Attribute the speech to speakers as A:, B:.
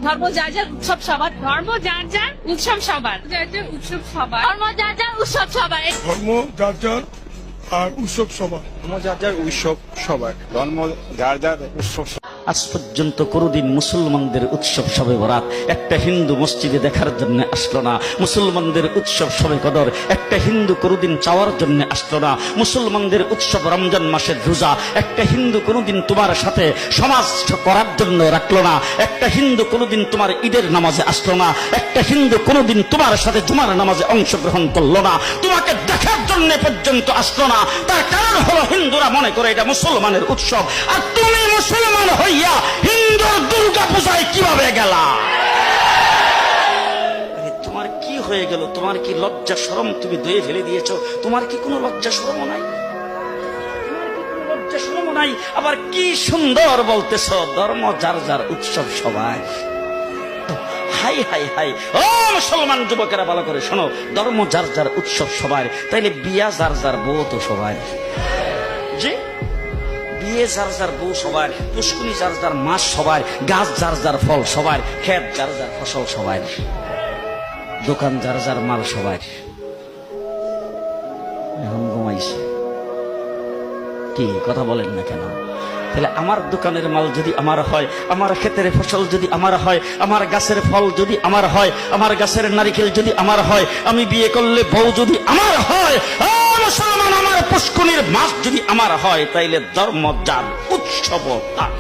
A: ধর্ম যার যার উৎসব সবার, ধর্ম যার যার উৎসব সবার, যার যার উৎসব সবার, ধর্ম যার যার উৎসব সবার,
B: ধর্ম যার যার আর উৎসব সবার।
C: ধর্ম যার যার উৎসব সবার, ধর্ম যার যার উৎসব।
D: আজ পর্যন্ত কোনদিন মুসলমানদের উৎসব শবে বরাত একটা হিন্দু মসজিদে দেখার জন্য আসলো না। মুসলমানদের উৎসব শবে কদর একটা হিন্দু কোনদিন চাওয়ার জন্য আসলো না। মুসলমানদের উৎসব রমজান মাসের রোজা একটা হিন্দু কোনদিন তোমার সাথে সমাজ করার জন্য রাখলো না। একটা হিন্দু কোনদিন তোমার ঈদের নামাজে আসলো না। একটা হিন্দু কোনদিন তোমার সাথে জুমার নামাজে অংশগ্রহণ করলো না। তোমাকে দেখার জন্য পর্যন্ত আসলো না। তার কারণ হলো হিন্দুরা মনে করে এটা মুসলমানের উৎসব, আর তুমি মুসলমান হইয়া হিন্দুর দুর্গা পূজায় কিভাবে গেলা? তোমার কি হয়ে গেল? তোমার কি লজ্জা শরম তুমি ধুয়ে ফেলে দিয়েছো? তোমার কি কোনো লজ্জা শরম নাই? লজ্জা শরম নাই? আবার কি সুন্দর বলতেছ, ধর্ম যার যার উৎসব সবাই। হাই হাই হাই, ও মুসলমান যুবকেরা ভালো করে শোনো, ধর্ম যার যার উৎসব সবার, তাইলে বিয়া যার যার বউ তো সবাই। জি, বিয়ে যার যার বউ সবার, পুষ্কুনি যার যার মাছ সবার, গাছ যার যার ফল সবার, ক্ষেত যার যার ফসল সবার, দোকান যার যার মাল সবার। এখন ঘুমাইছে কি কথা বলেন না কেন? তাহলে আমার দোকানের মাল যদি আমার হয়, আমার ক্ষেতের ফসল যদি আমার হয়, আমার গাছের ফল যদি আমার হয়, আমার গাছের নারিকেল যদি আমার হয়, আমি বিয়ে করলে বউ যদি আমার হয়, মুসলমান আমার পুষ্কুনির মাছ যদি আমার হয়, তাইলে ধর্ম যার উৎসব তার।